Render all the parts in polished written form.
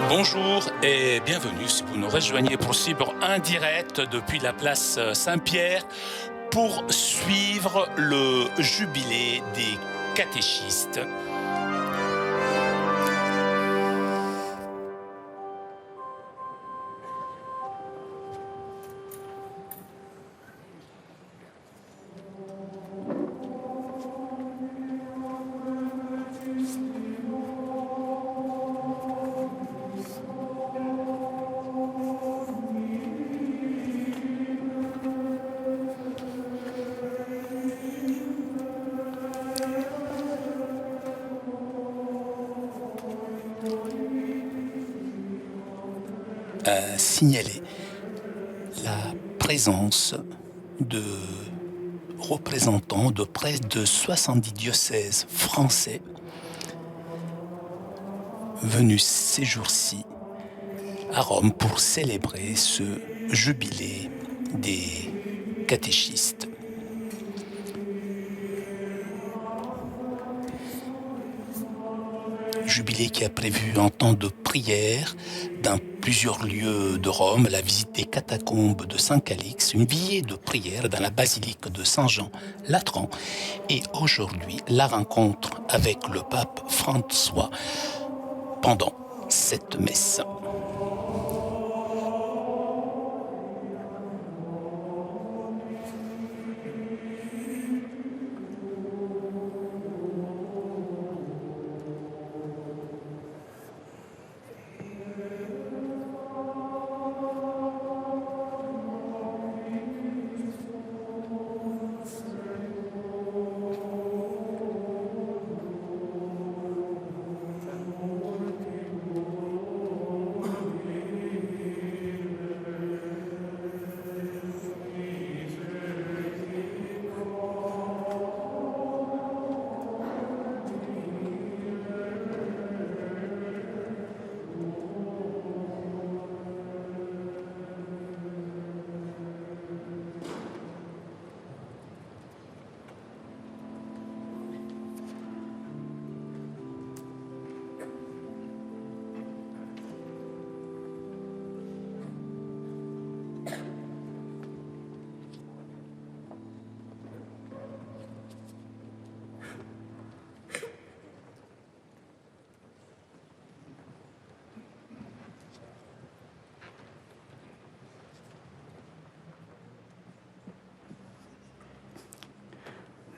Bonjour et bienvenue si vous nous rejoignez pour suivre un direct depuis la place Saint-Pierre pour suivre le jubilé des catéchistes. Signaler la présence de représentants de près de 70 diocèses français venus ces jours-ci à Rome pour célébrer ce jubilé des catéchistes. Jubilé qui a prévu un temps de prière dans plusieurs lieux de Rome, la visite des catacombes de Saint-Calix, une veillée de prière dans la basilique de Saint-Jean-Latran et aujourd'hui la rencontre avec le pape François pendant cette messe.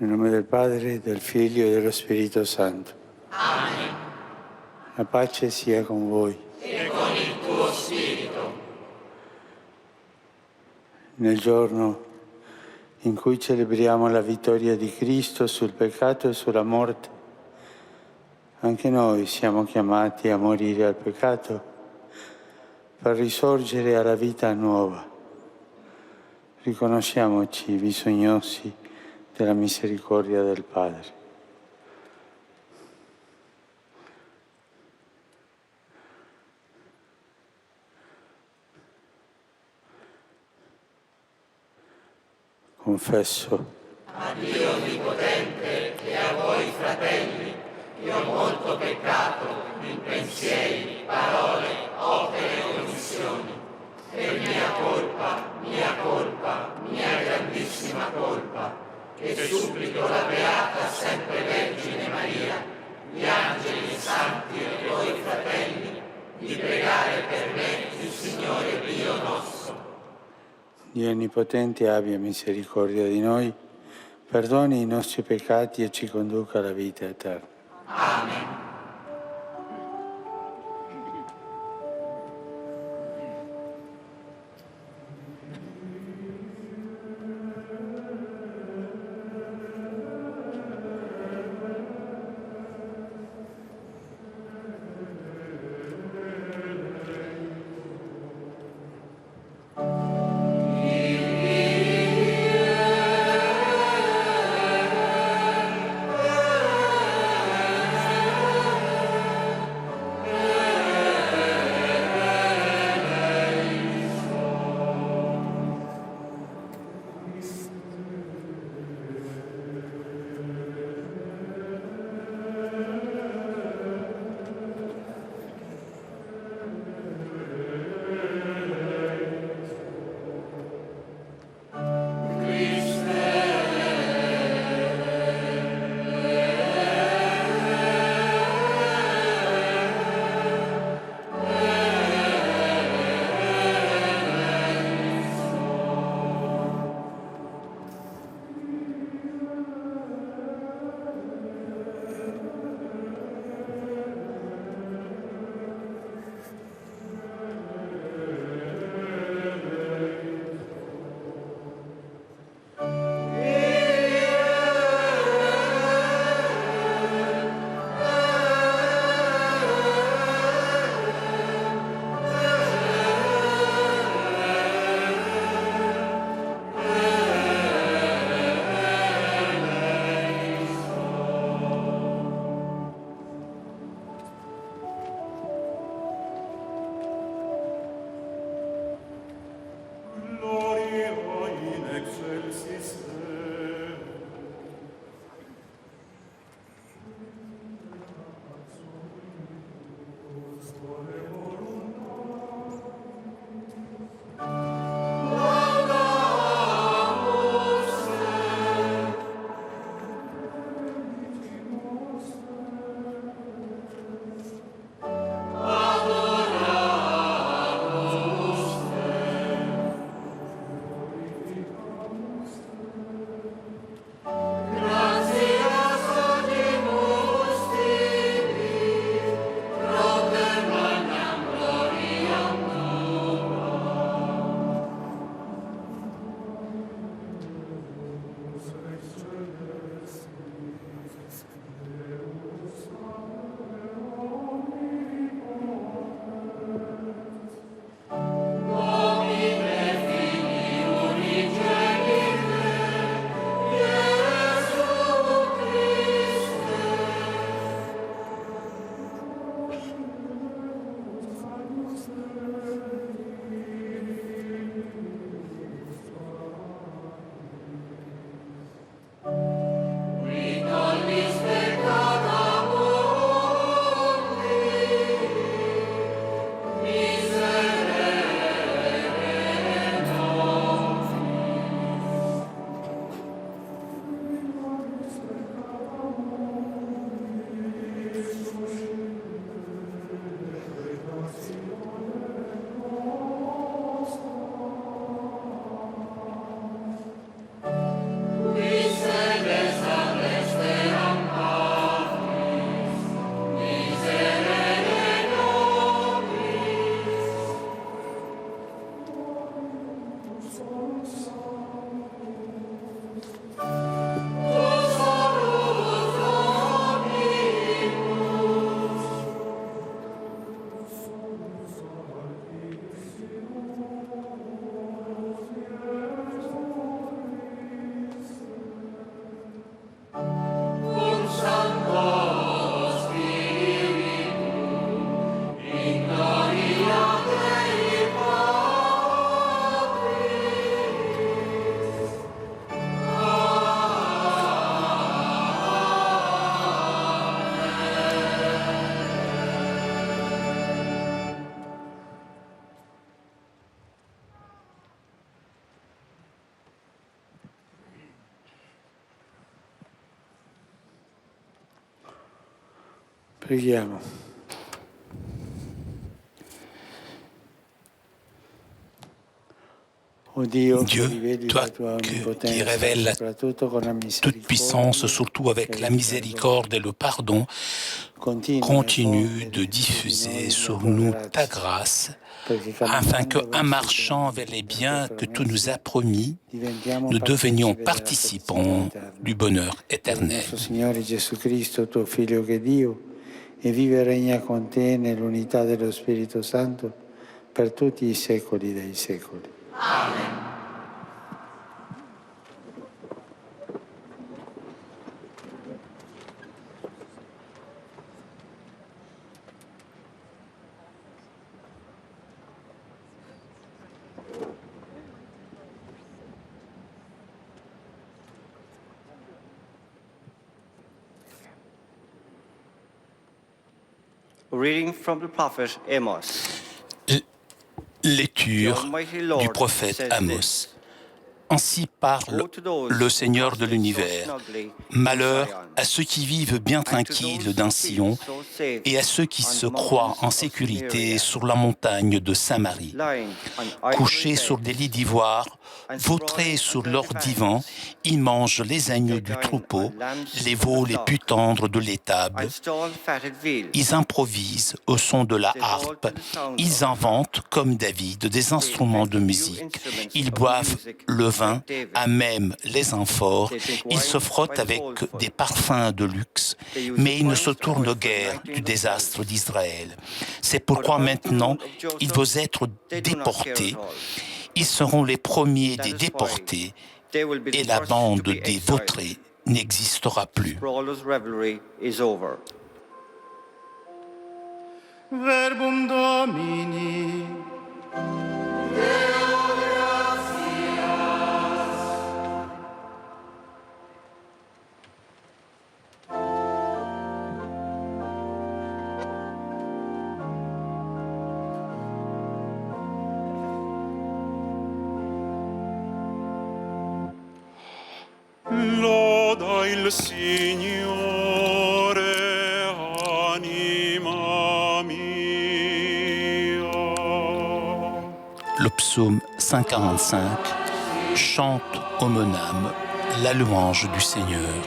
Nel nome del Padre, del Figlio e dello Spirito Santo. Amen. La pace sia con voi. E con il tuo spirito. Nel giorno in cui celebriamo la vittoria di Cristo sul peccato e sulla morte, anche noi siamo chiamati a morire al peccato per risorgere alla vita nuova. Riconosciamoci bisognosi della misericordia del Padre. Confesso A Dio Onnipotente e a voi fratelli, io ho molto peccato in pensieri, parole, opere e omissioni. È mia grandissima colpa. E supplico la Beata sempre Vergine Maria, gli angeli, i santi e voi fratelli, di pregare per me il Signore Dio nostro. Dio Onnipotente abbia misericordia di noi, perdoni i nostri peccati e ci conduca alla vita eterna. Amen. Preghiamo. Oh Dio, Dieu, riveli toi la tua qui onnipotenza, révèles soprattutto con la toute puissance, misericordia surtout avec e la il perdono. miséricorde et le pardon, Continua a continue de effondere su di diffuser noi la sur tua nous ta grazia, grâce, perché afin que, camminando en verso i marchant beni vers les della tua biens que tu nous promessa, as promis, diventiamo nous devenions partecipi della felicità participants eterna. du bonheur Per il éternel. nostro Signore Gesù Cristo, tuo Figlio che è Dio, e vive e regna con te nell'unità dello Spirito Santo per tutti i secoli dei secoli. Reading from the prophet Amos. Lecture du prophète Amos. Ainsi parle le Seigneur de l'univers. Malheur à ceux qui vivent bien tranquilles dans Sion et à ceux qui se croient en sécurité sur la montagne de Samarie. Couchés sur des lits d'ivoire, vautrés sur leurs divans, ils mangent les agneaux du troupeau, les veaux les plus tendres de l'étable. Ils improvisent au son de la harpe, ils inventent, comme David, des instruments de musique. Ils boivent le vin à même les amphores, ils se frottent avec des parfums de luxe, mais ils ne se tournent guère du désastre d'Israël. C'est pourquoi maintenant, ils vont être déportés. Ils seront les premiers des déportés et la bande des vautrés n'existera plus. Verbum Domini. Loda il Signore, anima mia. Le psaume 145 chante ô mon âme la louange du Seigneur.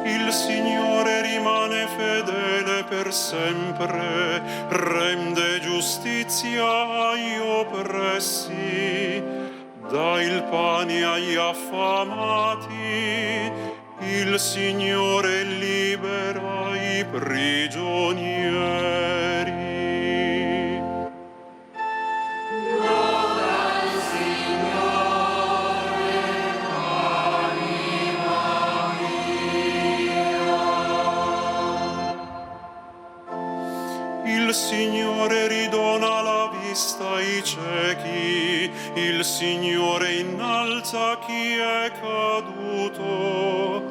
Il Signore rimane fedele per sempre, rende giustizia agli oppressi, dà il pane agli affamati, il Signore libera i prigionieri. Il Signore ridona la vista ai ciechi, il Signore innalza chi è caduto,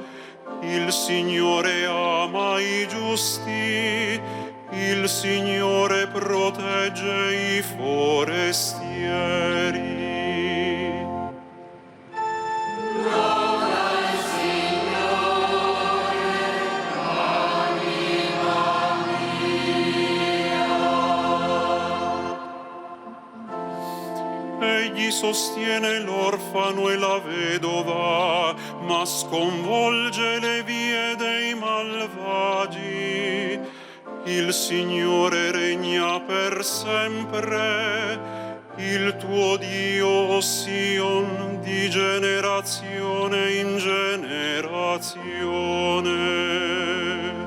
il Signore ama i giusti, il Signore protegge i forestieri. Egli sostiene l'orfano e la vedova, ma sconvolge le vie dei malvagi. Il Signore regna per sempre, il tuo Dio, o Sion, di generazione in generazione.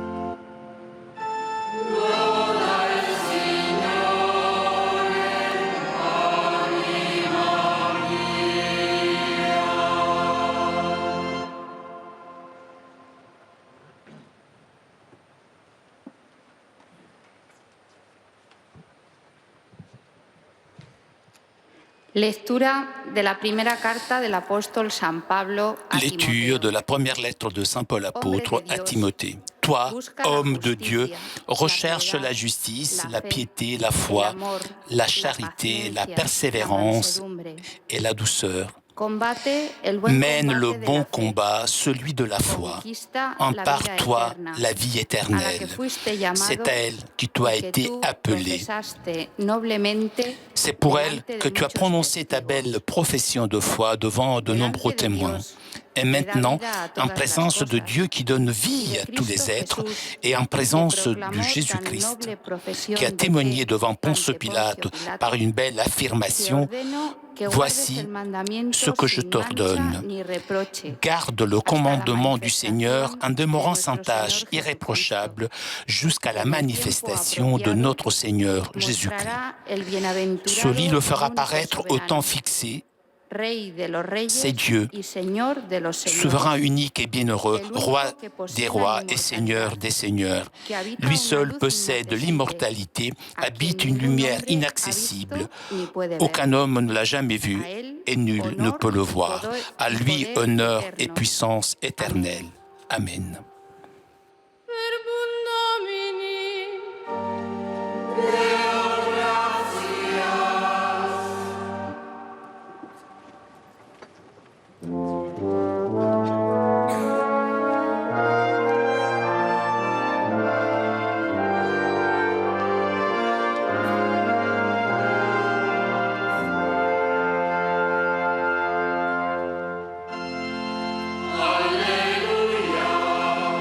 Lectura de la primera carta del apóstol San Pablo a Lecture Timoteo. de la première lettre de Saint Paul apôtre à Timothée. Toi, homme de Dieu, recherche la justice, la piété, la foi, la charité, la persévérance et la douceur. Mène le bon combat, celui de la foi. Empare-toi la vie éternelle. C'est à elle qui tu as été appelé. C'est pour elle que tu as prononcé ta belle profession de foi devant de nombreux témoins. Et maintenant, en présence de Dieu qui donne vie à tous les êtres et en présence du Jésus-Christ qui a témoigné devant Ponce Pilate par une belle affirmation, voici ce que je t'ordonne. Garde le commandement du Seigneur en demeurant sans tâche, irréprochable, jusqu'à la manifestation de notre Seigneur Jésus-Christ. Celui le fera paraître au temps fixé. C'est Dieu, souverain unique et bienheureux, roi des rois et seigneur des seigneurs. Lui seul possède l'immortalité, habite une lumière inaccessible. Aucun homme ne l'a jamais vu et nul ne peut le voir. À lui honneur et puissance éternelle. Amen. Alleluia.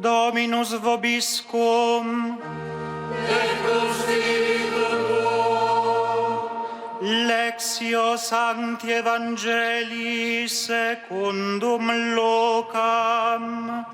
Dominus vobiscum. Lectio Sancti Evangelii secundum Lucam.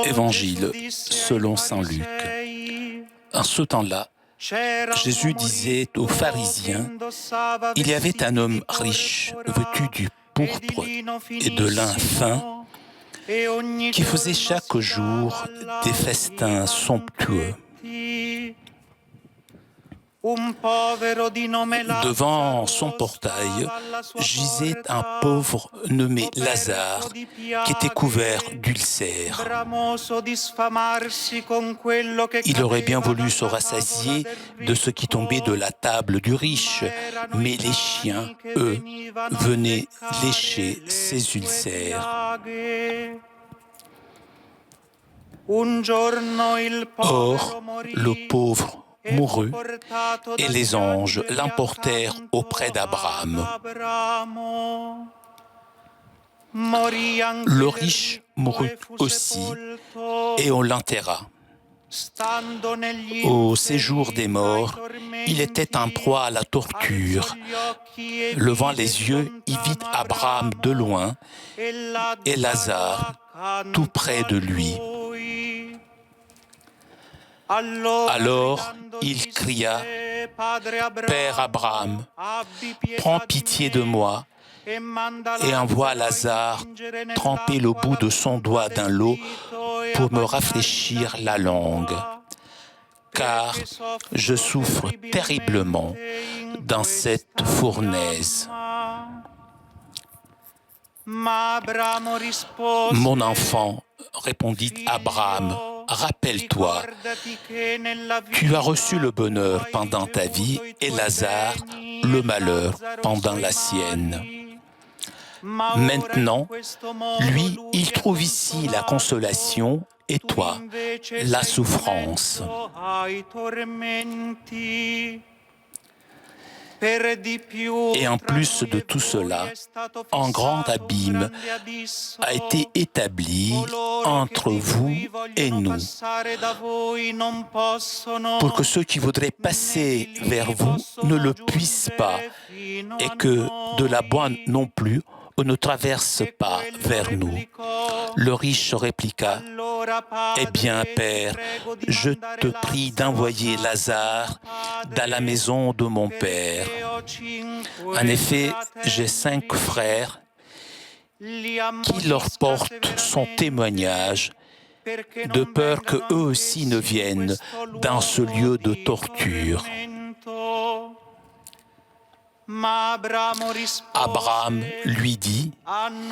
Évangile selon saint Luc. En ce temps-là, Jésus disait aux pharisiens, « Il y avait un homme riche, vêtu du pourpre et de lin fin, qui faisait chaque jour des festins somptueux. Devant son portail gisait un pauvre nommé Lazare qui était couvert d'ulcères. Il aurait bien voulu se rassasier de ce qui tombait de la table du riche, mais les chiens, eux, venaient lécher ses ulcères. Or, le pauvre mourut, et les anges l'emportèrent auprès d'Abraham. Le riche mourut aussi, et on l'enterra. Au séjour des morts, il était en proie à la torture. Levant les yeux, il vit Abraham de loin et Lazare tout près de lui. Alors il cria, « Père Abraham, prends pitié de moi et envoie Lazare tremper le bout de son doigt dans l'eau pour me rafraîchir la langue, car je souffre terriblement dans cette fournaise. » Mon enfant, répondit Abraham, rappelle-toi, tu as reçu le bonheur pendant ta vie et Lazare le malheur pendant la sienne. Maintenant, lui, il trouve ici la consolation et toi, la souffrance. Et en plus de tout cela, un grand abîme a été établi entre vous et nous, pour que ceux qui voudraient passer vers vous ne le puissent pas, et que de là-bas non plus, on ne traverse pas vers nous. Le riche répliqua, « Eh bien, Père, je te prie d'envoyer Lazare dans la maison de mon Père. En effet, j'ai 5 frères qui leur portent son témoignage, de peur qu'eux aussi ne viennent dans ce lieu de torture. » Abraham lui dit,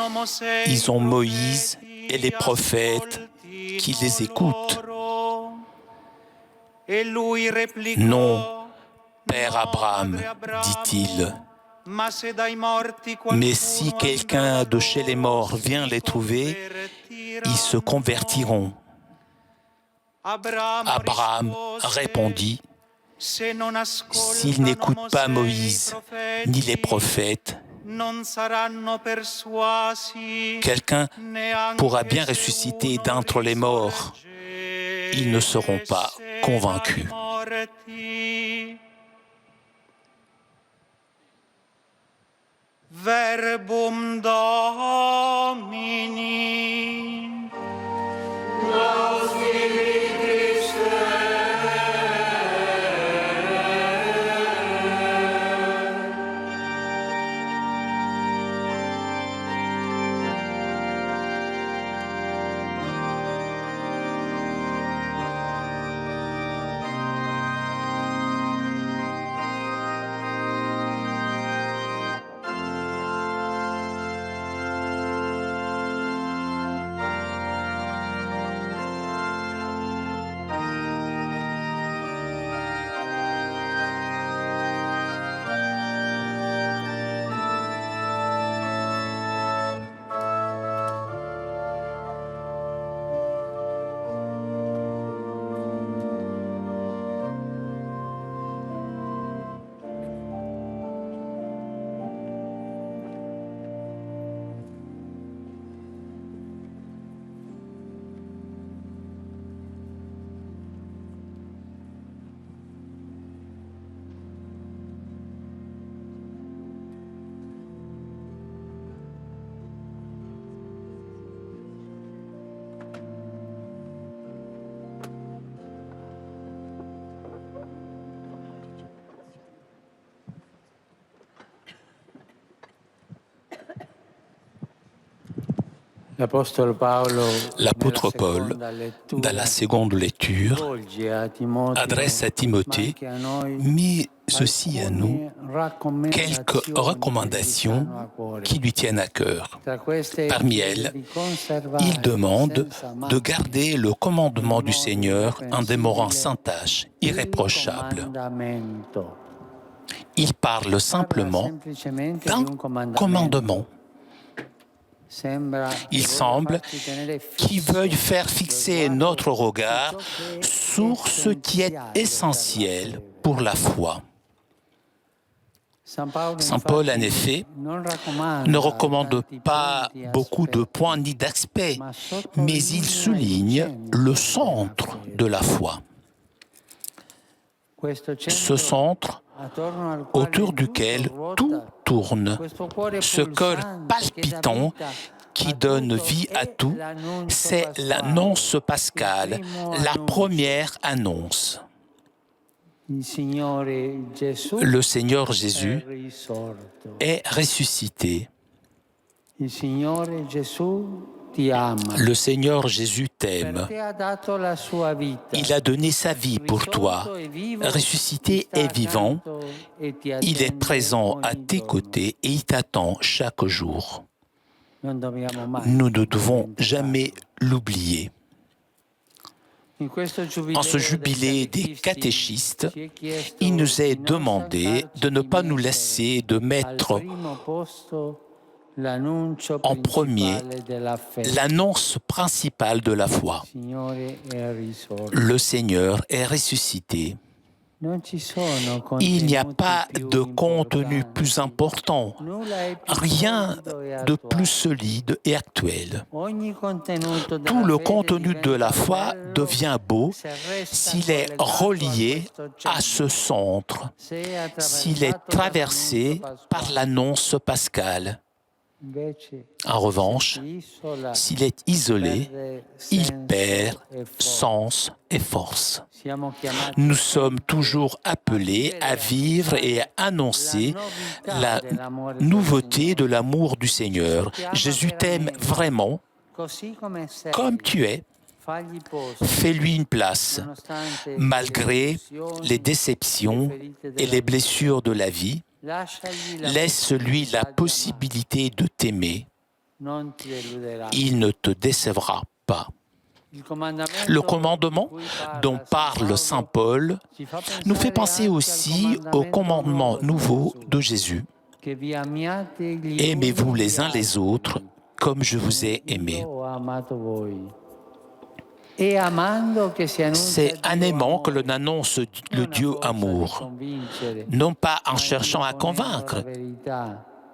« Ils ont Moïse et les prophètes qui les écoutent. » Non, Père Abraham, dit-il, mais si quelqu'un de chez les morts vient les trouver, ils se convertiront. Abraham répondit, s'ils n'écoutent pas Moïse ni les prophètes, quelqu'un pourra bien ressusciter d'entre les morts. Ils ne seront pas convaincus. Verbum Domini. L'Apostolo Paolo, L'apôtre Paul, dans la seconde lecture, adresse à Timothée, mais aussi à nous, quelques recommandations qui lui tiennent à cœur. Parmi elles, il demande de garder le commandement du Seigneur en demeurant sans tache, irréprochable. Il parle simplement d'un commandement. Il semble qu'il veuille faire fixer notre regard sur ce qui est essentiel pour la foi. Saint Paul, en effet, ne recommande pas beaucoup de points ni d'aspects, mais il souligne le centre de la foi. Ce centre autour duquel tout tourne, ce cœur palpitant qui donne vie à tout, c'est l'annonce pascale, la première annonce. Le Seigneur Jésus est ressuscité. Le Seigneur Jésus t'aime. Il a donné sa vie pour toi. Ressuscité et vivant, il est présent à tes côtés et il t'attend chaque jour. Nous ne devons jamais l'oublier. En ce jubilé des catéchistes, il nous est demandé de ne pas nous laisser de mettre en premier l'annonce principale de la foi. Le Seigneur est ressuscité. Il n'y a pas de contenu plus important, rien de plus solide et actuel. Tout le contenu de la foi devient beau s'il est relié à ce centre, s'il est traversé par l'annonce pascale. En revanche, s'il est isolé, il perd sens et force. Nous sommes toujours appelés à vivre et à annoncer la nouveauté de l'amour du Seigneur. Jésus t'aime vraiment, comme tu es. Fais-lui une place, malgré les déceptions et les blessures de la vie. Laisse-lui la possibilité de t'aimer. Il ne te décevra pas. Le commandement dont parle Saint Paul nous fait penser aussi au commandement nouveau de Jésus. Aimez-vous les uns les autres comme je vous ai aimé. C'est en aimant que l'on annonce le Dieu amour, non pas en cherchant à convaincre,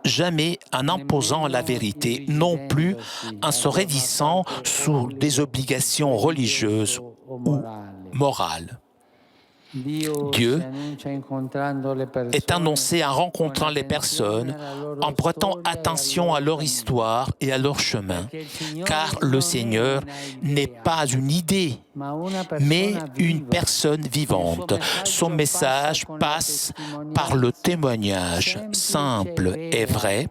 jamais en imposant la vérité, non plus en se raidissant sur des obligations religieuses ou morales. Dieu est annoncé en rencontrant les personnes, en prêtant attention à leur histoire et à leur chemin, car le Seigneur n'est pas une idée, mais une personne vivante. Son message passe par le témoignage simple et vrai,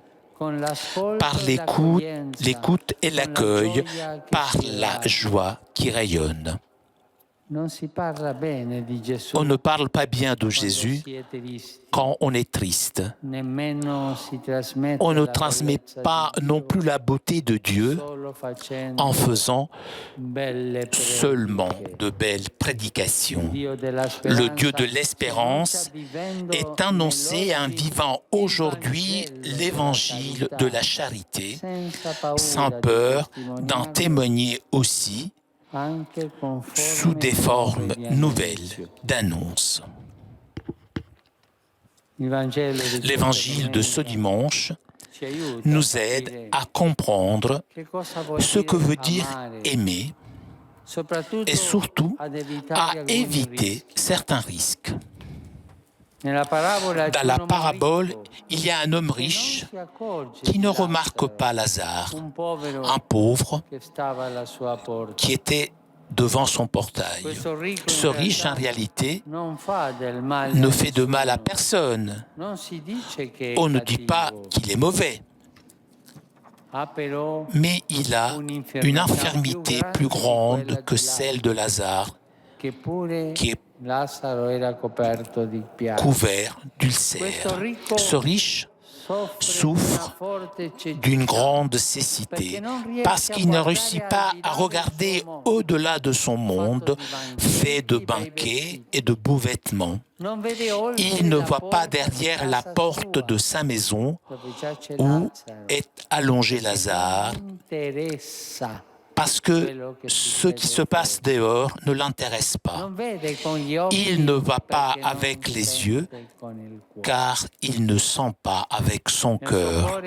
par l'écoute et l'accueil, par la joie qui rayonne. On ne parle pas bien de Jésus quand on est triste. On ne transmet pas non plus la beauté de Dieu en faisant seulement de belles prédications. Le Dieu de l'espérance est annoncé en vivant aujourd'hui l'évangile de la charité, sans peur d'en témoigner aussi, sous des formes nouvelles d'annonce. L'évangile de ce dimanche nous aide à comprendre ce que veut dire aimer et surtout à éviter certains risques. Dans la parabole, il y a un homme riche qui ne remarque pas Lazare, un pauvre qui était devant son portail. Ce riche, en réalité, ne fait de mal à personne. On ne dit pas qu'il est mauvais. Mais il a une infirmité plus grande que celle de Lazare, qui est couvert d'ulcères. Ce riche souffre d'une grande cécité parce qu'il ne réussit pas à regarder au-delà de son monde fait de banquets et de beaux vêtements. Il ne voit pas derrière la porte de sa maison où est allongé Lazare, parce que ce qui se passe dehors ne l'intéresse pas. Il ne va pas avec les yeux, car il ne sent pas avec son cœur.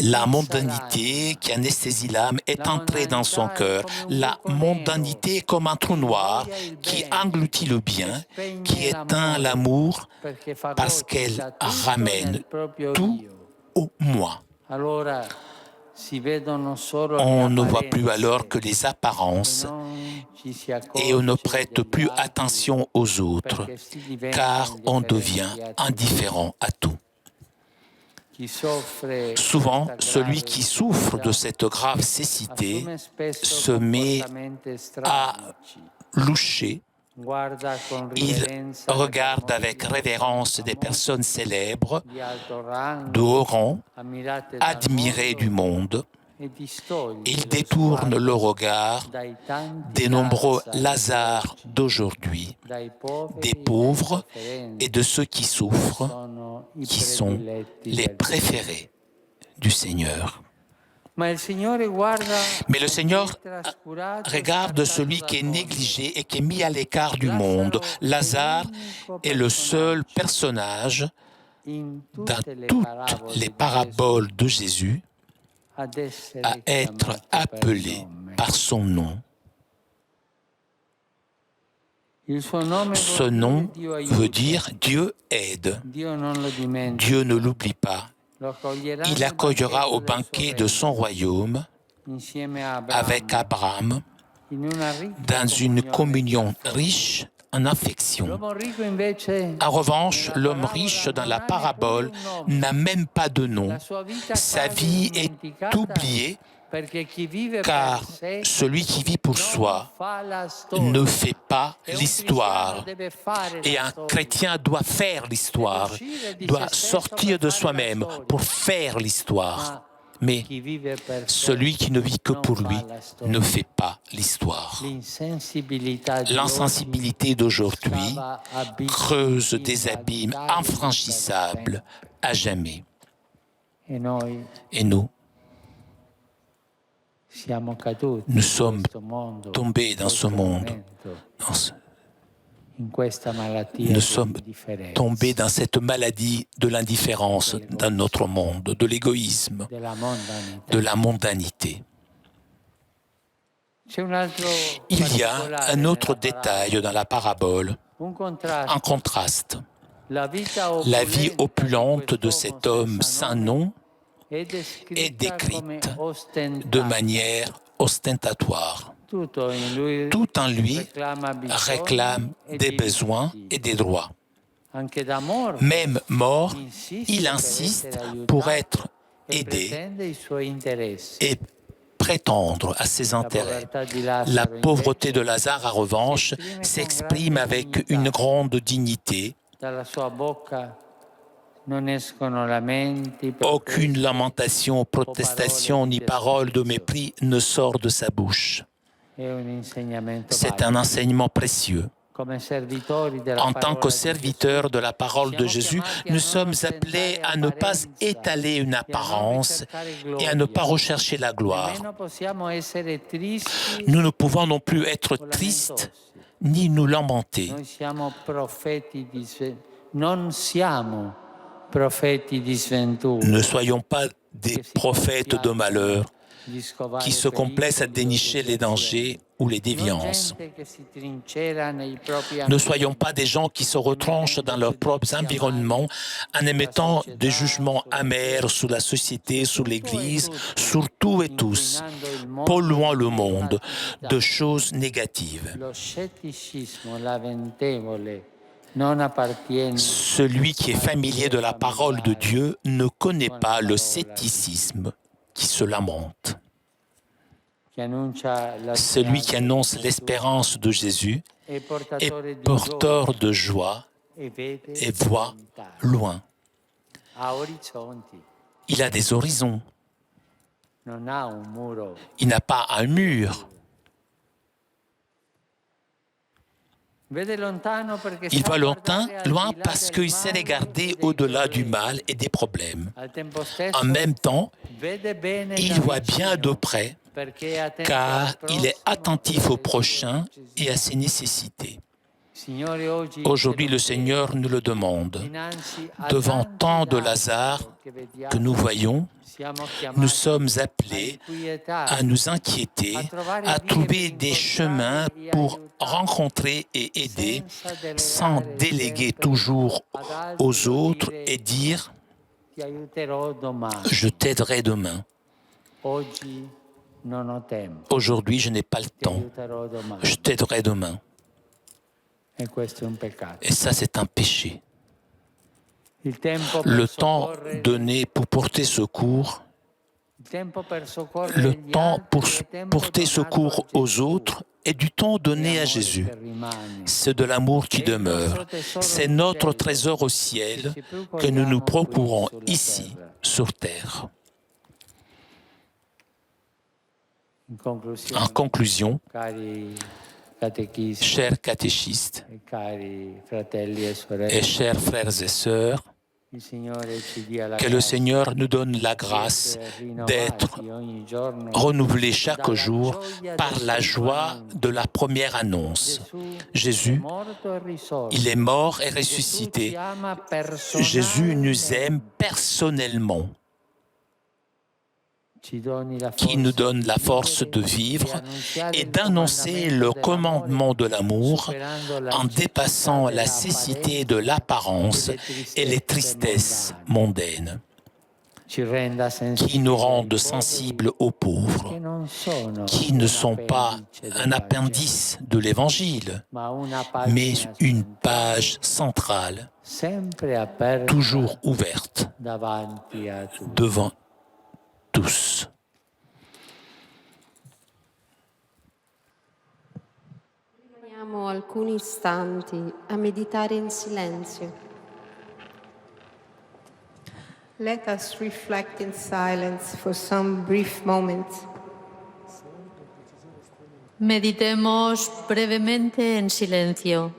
La mondanité qui anesthésie l'âme est entrée dans son cœur. La mondanité est comme un trou noir qui engloutit le bien, qui éteint l'amour, parce qu'elle ramène tout au moi. On ne voit plus alors que les apparences et on ne prête plus attention aux autres, car on devient indifférent à tout. Souvent, celui qui souffre de cette grave cécité se met à loucher. Il regarde avec révérence des personnes célèbres, de haut rang, admirées du monde. Il détourne le regard des nombreux Lazars d'aujourd'hui, des pauvres et de ceux qui souffrent, qui sont les préférés du Seigneur. Mais le Seigneur regarde celui qui est négligé et qui est mis à l'écart du monde. Lazare est le seul personnage dans toutes les paraboles de Jésus à être appelé par son nom. Ce nom veut dire Dieu aide. Dieu ne l'oublie pas. Il accueillera au banquet de son royaume avec Abraham dans une communion riche en affection. En revanche, l'homme riche dans la parabole n'a même pas de nom. Sa vie est oubliée, car celui qui vit pour soi ne fait pas l'histoire. Et un chrétien doit faire l'histoire, doit sortir de soi-même pour faire l'histoire. Mais celui qui ne vit que pour lui ne fait pas l'histoire. L'insensibilité d'aujourd'hui creuse des abîmes infranchissables à jamais. Et nous sommes tombés dans ce monde. Nous sommes tombés dans cette maladie de l'indifférence dans notre monde, de l'égoïsme, de la mondanité. Il y a un autre détail dans la parabole, un contraste. La vie opulente de cet homme sans nom est décrite de manière ostentatoire. Tout en lui réclame des besoins et des droits. Même mort, il insiste pour être aidé et prétendre à ses intérêts. La pauvreté de Lazare, en revanche, s'exprime avec une grande dignité. Aucune lamentation, protestation ni parole de mépris ne sort de sa bouche. C'est un enseignement précieux. En tant que serviteurs de la parole de Jésus, nous sommes appelés à ne pas étaler une apparence et à ne pas rechercher la gloire. Nous ne pouvons non plus être tristes ni nous lamenter. Ne soyons pas des prophètes de malheur qui se complaisent à dénicher les dangers ou les déviances. Ne soyons pas des gens qui se retranchent dans leurs propres environnements en émettant des jugements amers sur la société, sur l'Église, sur tout et tous, polluant le monde de choses négatives. non appartiene Celui qui est familier de la parole de Dieu ne connaît pas le scepticisme qui se lamente. chi annuncia la Celui qui annonce l'espérance de Jésus è est portatore di porteur de joie gioia e vede et voit lontano. loin. Ha orizzonti, Il a des horizons. non ha un muro. Il n'a pas un mur. Vede lontano perché Il sa va guardare loin al di là parce del qu'il sait male regarder e dei au-delà du problemi. mal et des problèmes. Al tempo stesso, En même temps, vede bene il da voit bien de vicino, près perché è attento car al il est prossimo attentif e au alle prochain sue et à necessità. ses nécessités. Signore, oggi Aujourd'hui, ce le lo Seigneur nous le demande. dinanzi a Devant tanti tant de Lazzaro Lazare che vediamo, que nous voyons, siamo chiamati nous sommes a appelés inquietare, à nous inquiéter, à trouver des chemins pour rencontrer et aider, sans déléguer toujours aux autres et dire ti aiuterò domani. « je t'aiderai demain ». Oggi non ho tempo, Aujourd'hui, je n'ai pas le ti temps, aiuterò domani. je t'aiderai demain. E questo è un peccato. Et ça, c'est un péché. Il tempo Le per temps soccorrere, donné pour porter secours, il tempo per soccorrere le gli temps altri, pour il tempo porter donato secours a aux Gesù, autres est du temps donné à l'amore Jésus. che rimane. C'est de l'amour qui demeure. C'est notre trésor au ciel que nous nous procurons ici, sur terre. En conclusion, Cari catechisti chers catéchistes e cari fratelli e et sorelle, chers frères et sœurs, il Signore ci dia la que le grazia Seigneur nous donne la grâce d'être renouvelés chaque jour par la joie de la première annonce. Jésus, il est mort et ressuscité. Jésus nous aime personnellement, qui nous donne la force de vivre et d'annoncer le commandement de l'amour en dépassant la cécité de l'apparence et les tristesses mondaines, qui nous rendent sensibles aux pauvres, qui ne sont pas un appendice de l'Évangile, mais une page centrale, toujours ouverte devant tous. Rimaniamo alcuni istanti a meditare in silenzio. Let us reflect in silence for some brief moments. Meditemos brevemente en silencio.